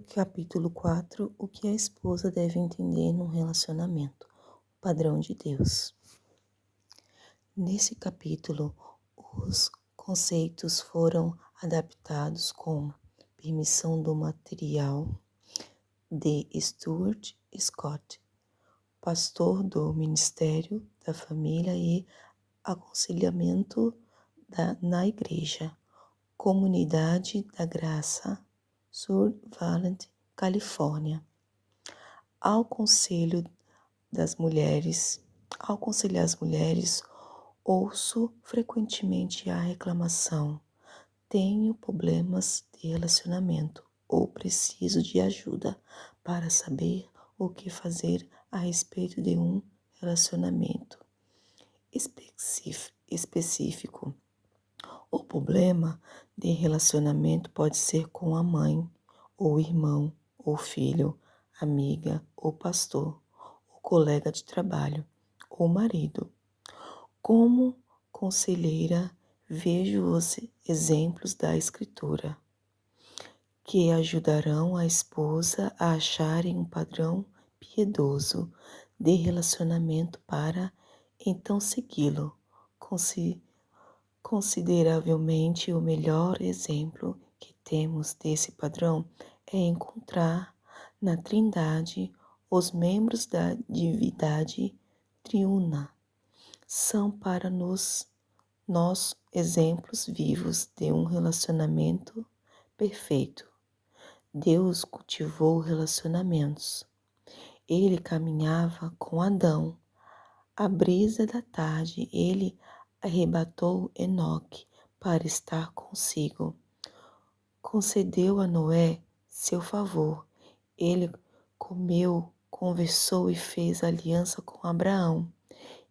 Capítulo 4: O que a esposa deve entender num relacionamento. O padrão de Deus. Nesse capítulo, os conceitos foram adaptados com permissão do material de Stuart Scott, pastor do Ministério da Família e Aconselhamento na Igreja, Comunidade da Graça, Sur Valley, Califórnia. Ao aconselhar as mulheres, ouço frequentemente a reclamação: tenho problemas de relacionamento ou preciso de ajuda para saber o que fazer a respeito de um relacionamento específico. O problema de relacionamento pode ser com a mãe, ou irmão, ou filho, amiga, ou pastor, ou colega de trabalho, ou marido. Como conselheira, vejo os exemplos da Escritura, que ajudarão a esposa a acharem um padrão piedoso de relacionamento para então segui-lo. Consideravelmente o melhor exemplo que temos desse padrão é encontrar na Trindade. Os membros da divindade triuna são para nós exemplos vivos de um relacionamento perfeito. Deus cultivou relacionamentos. Ele caminhava com Adão. À brisa da tarde, ele arrebatou Enoque para estar consigo. Concedeu a Noé seu favor. Ele comeu, conversou e fez aliança com Abraão.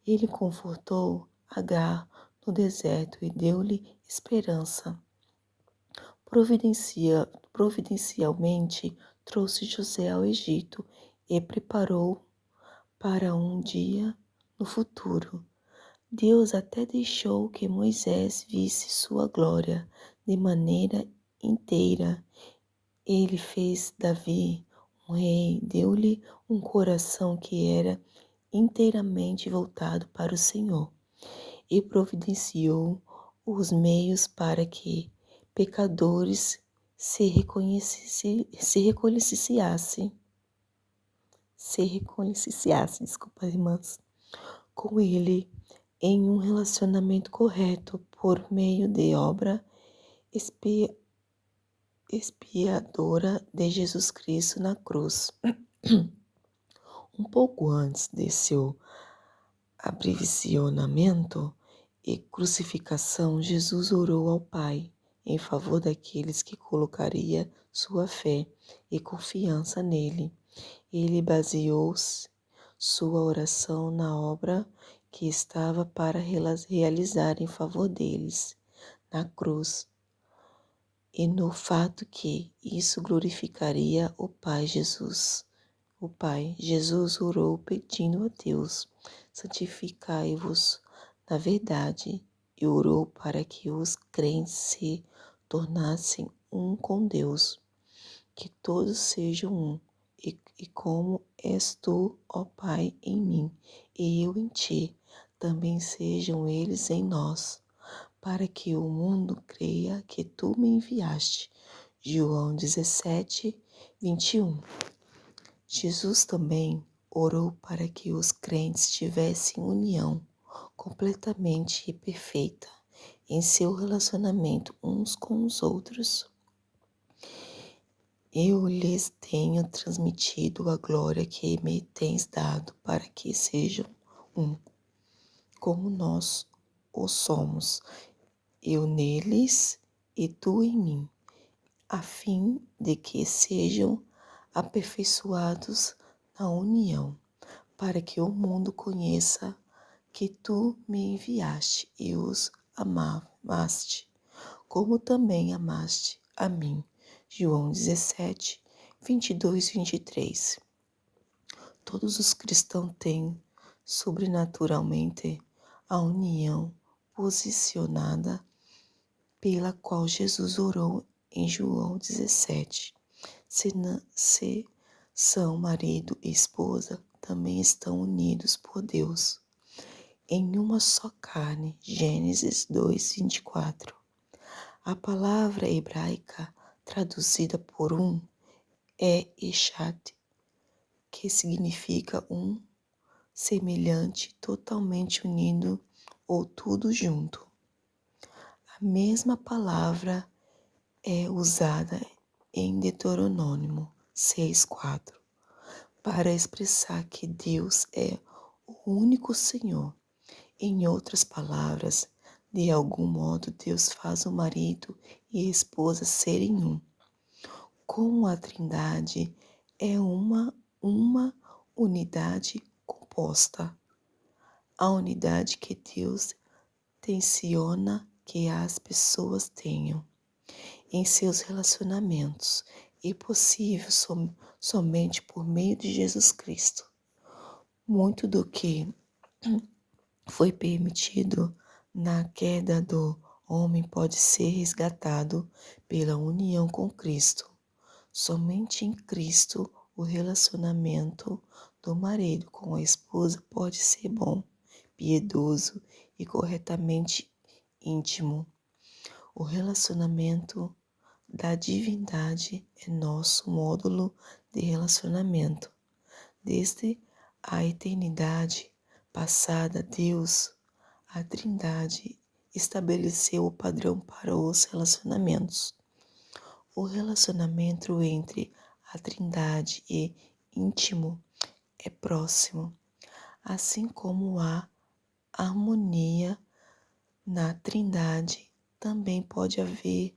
Ele confortou Agar no deserto e deu-lhe esperança. Providencialmente trouxe José ao Egito e preparou para um dia no futuro. Deus até deixou que Moisés visse sua glória de maneira inteira. Ele fez Davi um rei, deu-lhe um coração que era inteiramente voltado para o Senhor e providenciou os meios para que pecadores se reconciliassem, desculpa, irmãs, com ele em um relacionamento correto por meio de obra expiadora de Jesus Cristo na cruz. Um pouco antes de seu aprisionamento e crucificação, Jesus orou ao Pai em favor daqueles que colocaria sua fé e confiança nele. Ele baseou sua oração na obra que estava para realizar em favor deles na cruz e no fato que isso glorificaria o Pai. Jesus orou pedindo a Deus: santificai-vos na verdade, e orou para que os crentes se tornassem um com Deus, que todos sejam um, e como és tu, ó Pai, em mim, e eu em ti, também sejam eles em nós, para que o mundo creia que tu me enviaste. João 17, 21. Jesus também orou para que os crentes tivessem união completamente e perfeita em seu relacionamento uns com os outros. Eu lhes tenho transmitido a glória que me tens dado, para que sejam um, como nós o somos, eu neles e tu em mim, a fim de que sejam aperfeiçoados na união, para que o mundo conheça que tu me enviaste e os amaste, como também amaste a mim. João 17, 22, 23. Todos os cristãos têm sobrenaturalmente a união posicionada pela qual Jesus orou em João 17. se são marido e esposa, também estão unidos por Deus em uma só carne. Gênesis 2:24. A palavra hebraica traduzida por é echat, que significa semelhante, totalmente unido ou tudo junto. A mesma palavra é usada em Deuteronômio 6:4 para expressar que Deus é o único Senhor. Em outras palavras, de algum modo Deus faz o marido e a esposa serem um. Como a Trindade é uma unidade composta, a unidade que Deus tenciona que as pessoas tenham em seus relacionamentos é possível somente por meio de Jesus Cristo. Muito do que foi permitido na queda do homem pode ser resgatado pela união com Cristo. Somente em Cristo o relacionamento do marido com a esposa pode ser bom, piedoso e corretamente íntimo. O relacionamento da divindade é nosso módulo de relacionamento. Desde a eternidade passada, Deus, a Trindade, estabeleceu o padrão para os relacionamentos. O relacionamento entre a Trindade e íntimo é próximo, assim como a harmonia na Trindade, também pode haver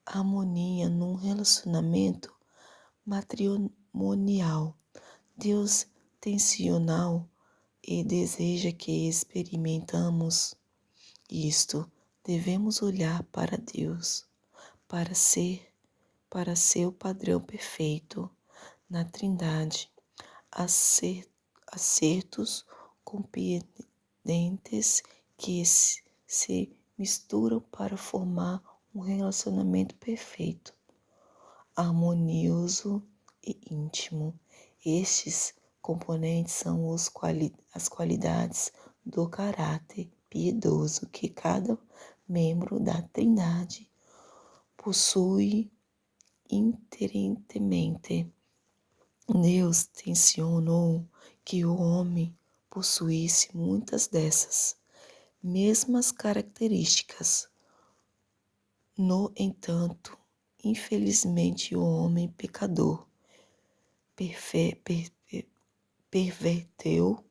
harmonia num relacionamento matrimonial. Deus tensional e deseja que experimentamos isto. Devemos olhar para Deus, para seu padrão perfeito na Trindade, acertos compreendentes que se misturam para formar um relacionamento perfeito, harmonioso e íntimo. Estes componentes são as qualidades do caráter piedoso que cada membro da Trindade possui inerentemente. Deus tensionou que o homem possuísse muitas dessas mesmas características. No entanto, infelizmente, o homem pecador perverteu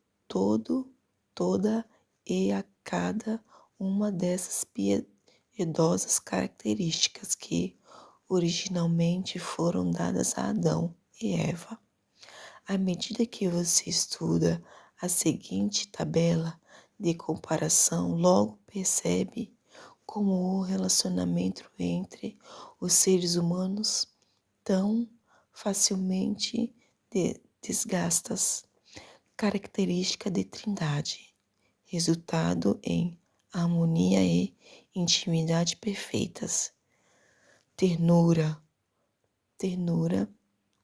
toda e a cada uma dessas piedosas características que originalmente foram dadas a Adão e Eva. À medida que você estuda a seguinte tabela de comparação, logo percebe como o relacionamento entre os seres humanos tão facilmente desgastas. Característica de Trindade, resultado em harmonia e intimidade perfeitas. Ternura,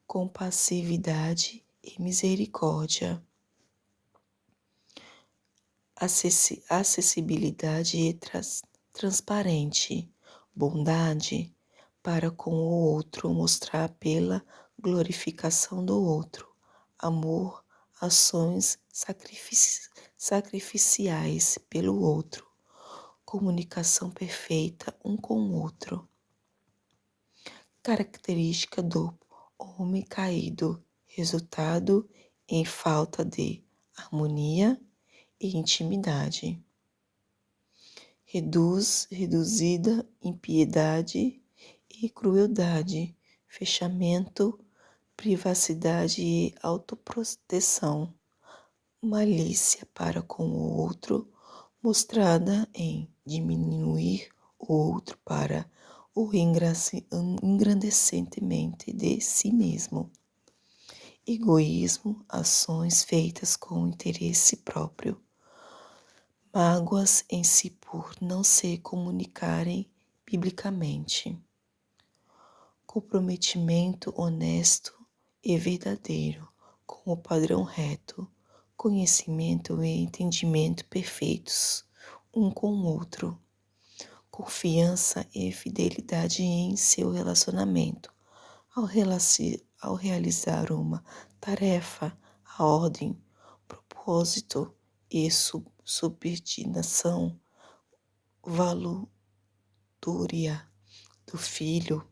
compassividade e misericórdia. Acessibilidade e transparente. Bondade para com o outro, mostrar pela glorificação do outro. Amor, ações sacrificiais pelo outro. Comunicação perfeita um com o outro. Característica do homem caído, resultado em falta de harmonia e intimidade. Reduzida impiedade e crueldade, fechamento, privacidade e autoproteção, malícia para com o outro, mostrada em diminuir o outro para o engrandecimento de si mesmo. Egoísmo, ações feitas com interesse próprio. Mágoas em si por não se comunicarem biblicamente. comprometimento honesto e verdadeiro, com o padrão reto, conhecimento e entendimento perfeitos um com o outro, confiança e fidelidade em seu relacionamento. Ao realizar uma tarefa, a ordem, propósito e subordinação, valúria do Filho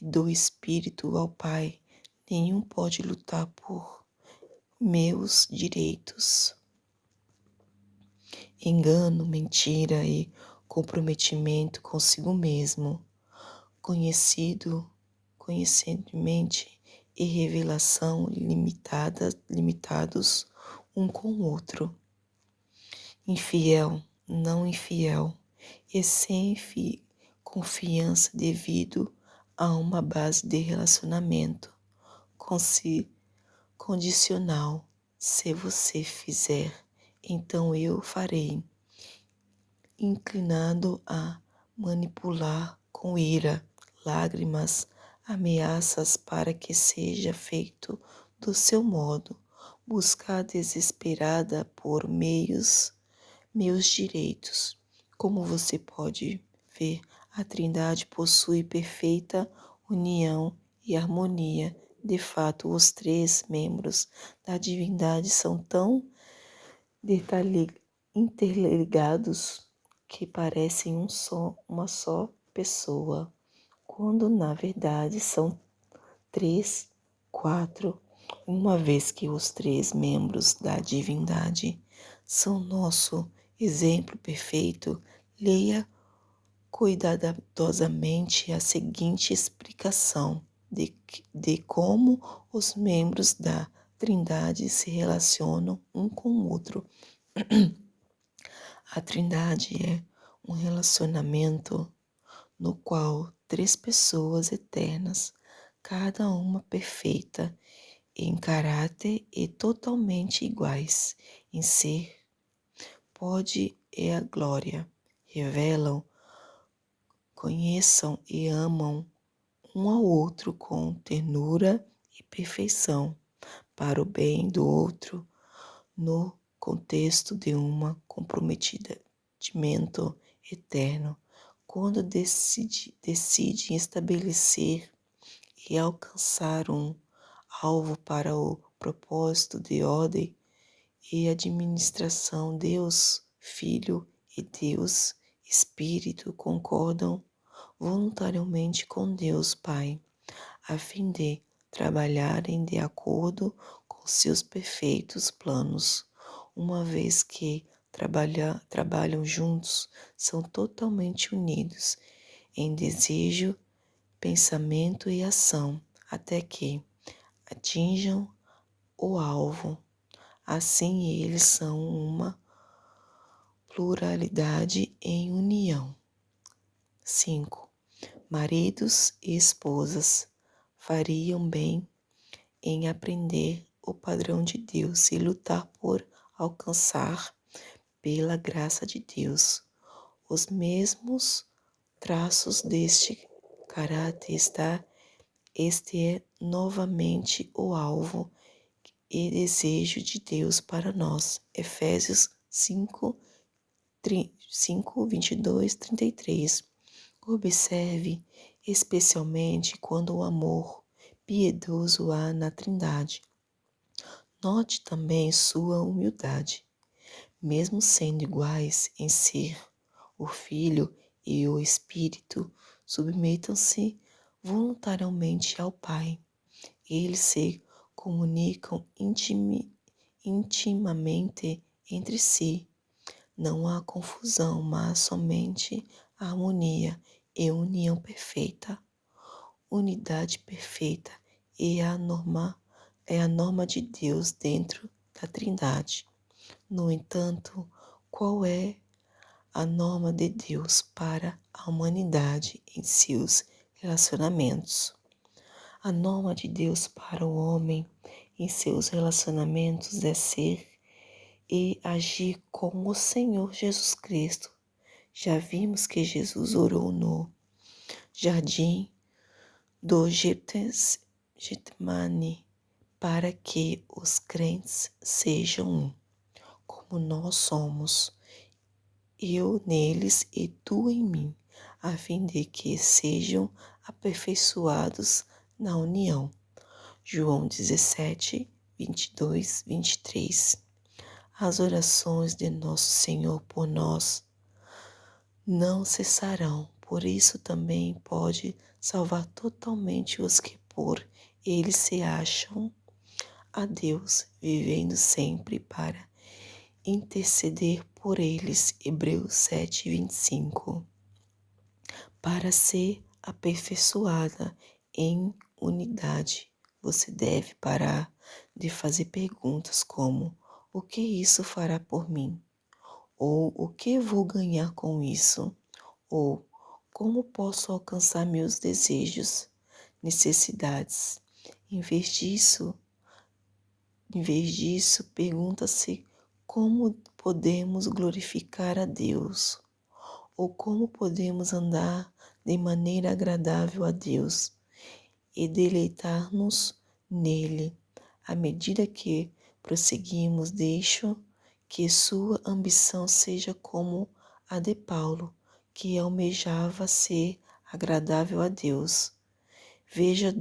e do Espírito ao Pai, nenhum pode lutar por meus direitos. Engano, mentira e comprometimento consigo mesmo, conhecentemente e revelação limitados um com o outro. Infiel, não infiel, e sem confiança devido a uma base de relacionamento condicional. Se você fizer, então eu farei. Inclinado a manipular com ira, lágrimas, ameaças para que seja feito do seu modo, buscar desesperada por meus direitos. Como você pode ver, a Trindade possui perfeita união e harmonia. De fato, os três membros da divindade são tão interligados que parecem uma só pessoa, quando na verdade são três, quatro, uma vez que os três membros da divindade são nosso exemplo perfeito. Leia cuidadosamente a seguinte explicação de como os membros da Trindade se relacionam um com o outro. A Trindade é um relacionamento no qual três pessoas eternas, cada uma perfeita em caráter e totalmente iguais em ser, pode e a glória, revelam, conheçam e amam um ao outro com ternura e perfeição, para o bem do outro, no contexto de um comprometimento eterno, quando decidem estabelecer e alcançar um alvo para o propósito de ordem e administração. Deus Filho e Deus Espírito concordam voluntariamente com Deus Pai, a fim de trabalharem de acordo com seus perfeitos planos. Uma vez que trabalham juntos, são totalmente unidos em desejo, pensamento e ação, até que atinjam o alvo. Assim, eles são uma pluralidade em união. 5. Maridos e esposas fariam bem em aprender o padrão de Deus e lutar por alcançar, pela graça de Deus, os mesmos traços deste caráter. Este é novamente o alvo e desejo de Deus para nós. Efésios 5, 22, 33. Observe especialmente quando o amor piedoso há na Trindade. Note também sua humildade. Mesmo sendo iguais em ser, o Filho e o Espírito submetam-se voluntariamente ao Pai. Eles se comunicam intimamente entre si. Não há confusão, mas somente harmonia e união perfeita. Unidade perfeita é a norma de Deus dentro da Trindade. No entanto, qual é a norma de Deus para a humanidade em seus relacionamentos? A norma de Deus para o homem em seus relacionamentos é ser e agir como o Senhor Jesus Cristo. Já vimos que Jesus orou no jardim do Getsemane, para que os crentes sejam um, como nós somos, eu neles e tu em mim, a fim de que sejam aperfeiçoados na união. João 17, 22, 23. As orações de nosso Senhor por nós não cessarão, por isso também pode salvar totalmente os que por ele se acham a Deus, vivendo sempre para interceder por eles. Hebreus 7, 25. Para ser aperfeiçoada em unidade, você deve parar de fazer perguntas como: o que isso fará por mim? Ou o que vou ganhar com isso? Ou como posso alcançar meus desejos, necessidades? Em vez disso, pergunta-se como podemos glorificar a Deus, ou como podemos andar de maneira agradável a Deus e deleitar-nos nele. À medida que prosseguimos, deixo que sua ambição seja como a de Paulo, que almejava ser agradável a Deus. Veja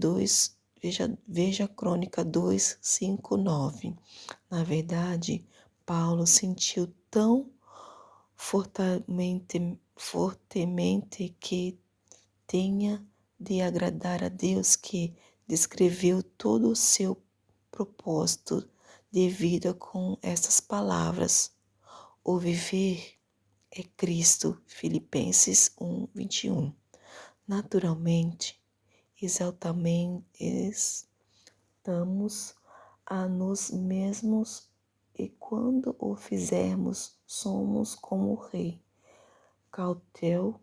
a Crônica 2, 5, 9. Na verdade, Paulo sentiu tão fortemente que tenha de agradar a Deus que descreveu todo o seu propósito de vida com essas palavras: o viver é Cristo. Filipenses 1, 21. Naturalmente, estamos a nós mesmos, e quando o fizermos, somos como o rei Caldeu,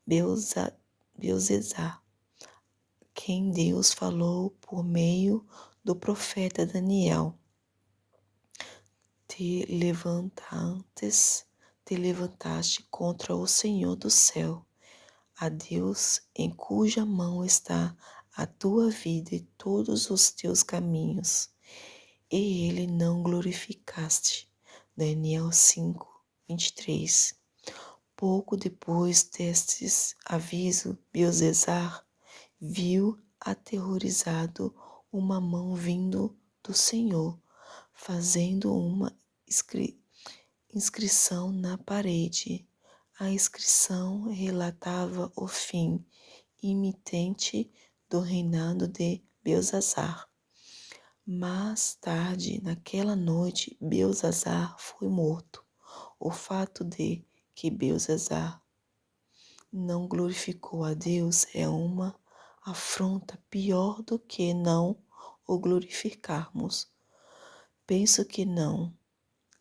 Belzezar, quem Deus falou por meio do profeta Daniel. Te levantaste contra o Senhor do céu, a Deus em cuja mão está a tua vida e todos os teus caminhos, e ele não glorificaste. Daniel 5, 23. Pouco depois destes avisos, Belzezar viu aterrorizado uma mão vindo do Senhor, fazendo uma inscrição na parede. A inscrição relatava o fim iminente do reinado de Belzazar. Mais tarde, naquela noite, Belzazar foi morto. O fato de que Belzazar não glorificou a Deus é uma afronta pior do que não o glorificarmos. Penso que não.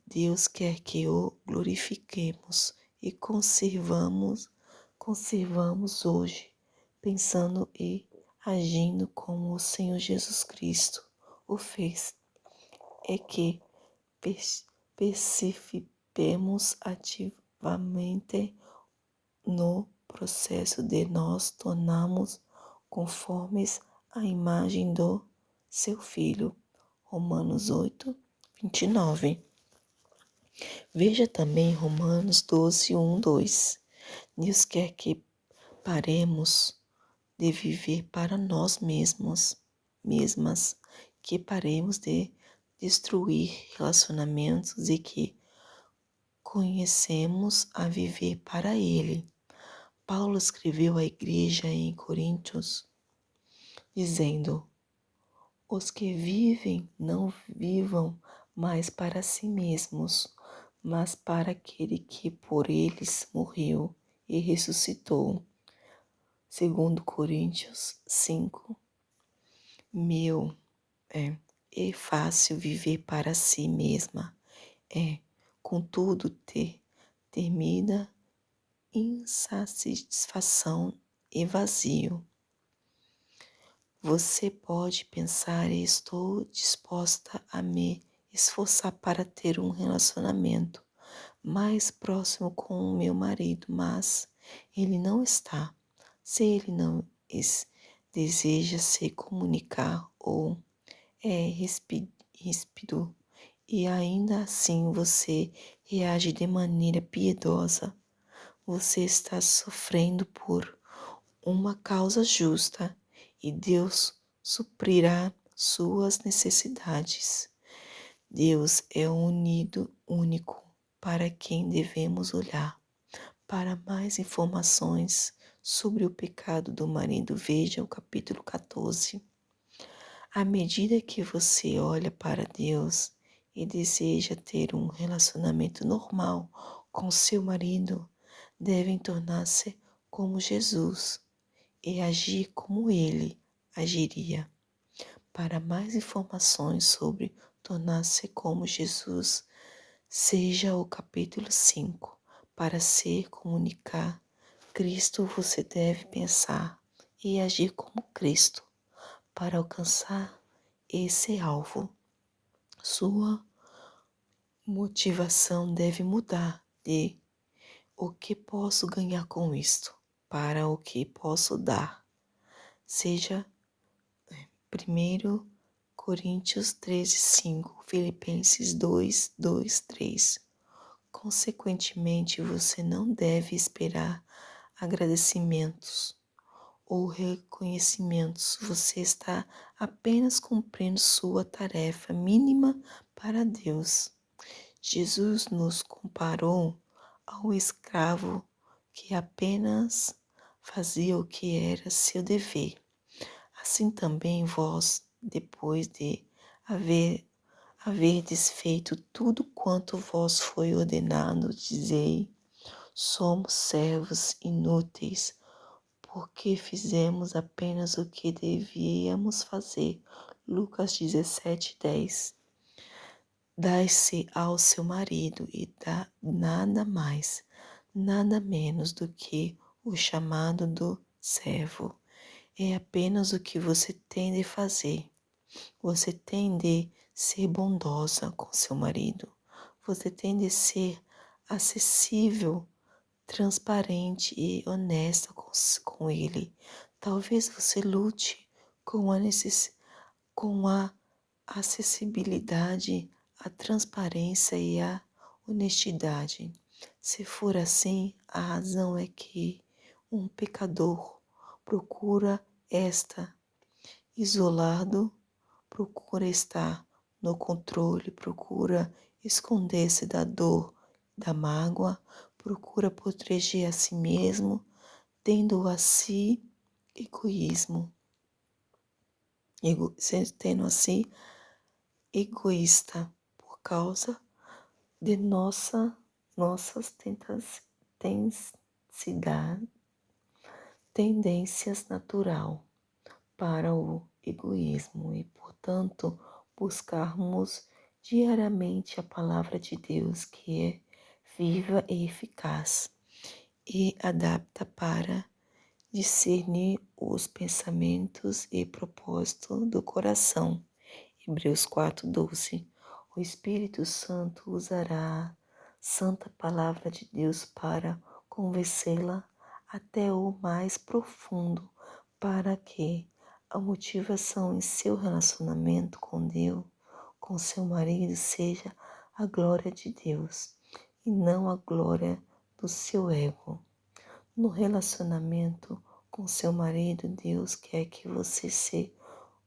Deus quer que o glorifiquemos e conservamos hoje, pensando e agindo como o Senhor Jesus Cristo o fez. É que participemos ativamente no processo de nós tornarmos conformes à imagem do seu Filho. Romanos 8, 29. Veja também Romanos 12, 1, 2. Deus quer que paremos de viver para nós mesmas, que paremos de destruir relacionamentos e que conhecemos a viver para Ele. Paulo escreveu à igreja em Coríntios, dizendo: os que vivem não vivam mais para si mesmos, mas para aquele que por eles morreu e ressuscitou. 2 Coríntios 5. É fácil viver para si mesma. Contudo, termina insatisfação e vazio. Você pode pensar: estou disposta a me esforçar para ter um relacionamento mais próximo com o meu marido, mas ele não está. Se ele não deseja se comunicar ou é ríspido e ainda assim você reage de maneira piedosa, você está sofrendo por uma causa justa e Deus suprirá suas necessidades. Deus é o único para quem devemos olhar. Para mais informações sobre o pecado do marido, veja o capítulo 14. À medida que você olha para Deus e deseja ter um relacionamento normal com seu marido, devem tornar-se como Jesus e agir como ele agiria. Para mais informações sobre tornar-se como Jesus, seja o capítulo 5. Para se comunicar Cristo, você deve pensar e agir como Cristo. Para alcançar esse alvo, sua motivação deve mudar de o que posso ganhar com isto para o que posso dar. Seja 1 Coríntios 13:5, Filipenses 2:3. Consequentemente, você não deve esperar agradecimentos ou reconhecimentos. Você está apenas cumprindo sua tarefa mínima para Deus. Jesus nos comparou ao escravo que apenas fazia o que era seu dever. Assim também vós, depois de haverdes feito tudo quanto vos foi ordenado, dizei: somos servos inúteis, porque fizemos apenas o que devíamos fazer. Lucas 17:10. Dai-se ao seu marido e dá nada mais, nada menos do que o chamado do servo. É apenas o que você tem de fazer. Você tem de ser bondosa com seu marido. Você tem de ser acessível, transparente e honesta com ele. Talvez você lute com a acessibilidade, a transparência e a honestidade. Se for assim, a razão é que um pecador procura isolado, procura estar no controle, procura esconder-se da dor, da mágoa, procura proteger a si mesmo, tendo a si egoísmo, tendo a si egoísta por causa de nossas tendências natural para o egoísmo e, portanto, buscarmos diariamente a palavra de Deus, que é viva e eficaz e adapta para discernir os pensamentos e propósitos do coração. Hebreus 4:12. O Espírito Santo usará a santa palavra de Deus para convencê-la até o mais profundo, para que a motivação em seu relacionamento com Deus, com seu marido, seja a glória de Deus e não a glória do seu ego. No relacionamento com seu marido, Deus quer que você se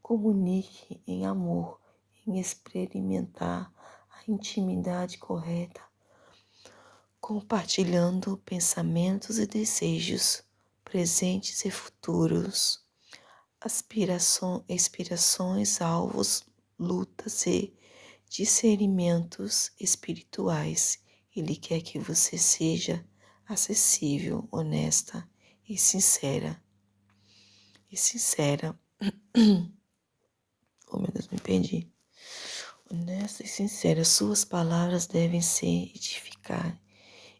comunique em amor, em experimentar a intimidade correta, compartilhando pensamentos e desejos presentes e futuros, aspirações, alvos, lutas e discernimentos espirituais. Ele quer que você seja acessível, honesta e sincera. Oh, meu Deus, me perdi. Honesta e sincera, suas palavras devem ser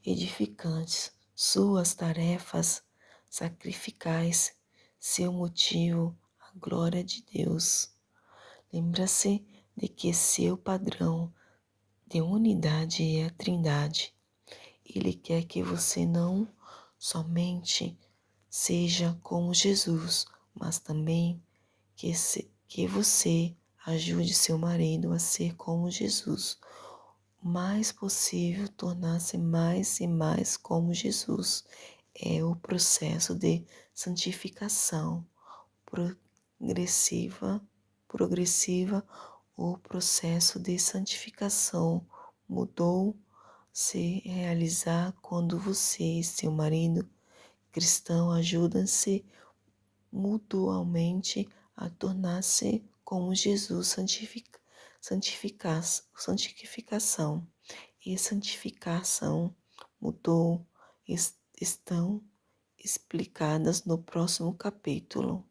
edificantes, suas tarefas sacrificais, seu motivo, a glória de Deus. Lembra-se de que seu padrão de unidade é a Trindade. Ele quer que você não somente seja como Jesus, mas também que você ajude seu marido a ser como Jesus. O mais possível tornar-se mais e mais como Jesus. É o processo de santificação progressiva, o processo de santificação mudou se realizar quando você e seu marido cristão ajudam-se mutuamente a tornar-se como Jesus, santificação e santificação mudou, estão explicadas no próximo capítulo.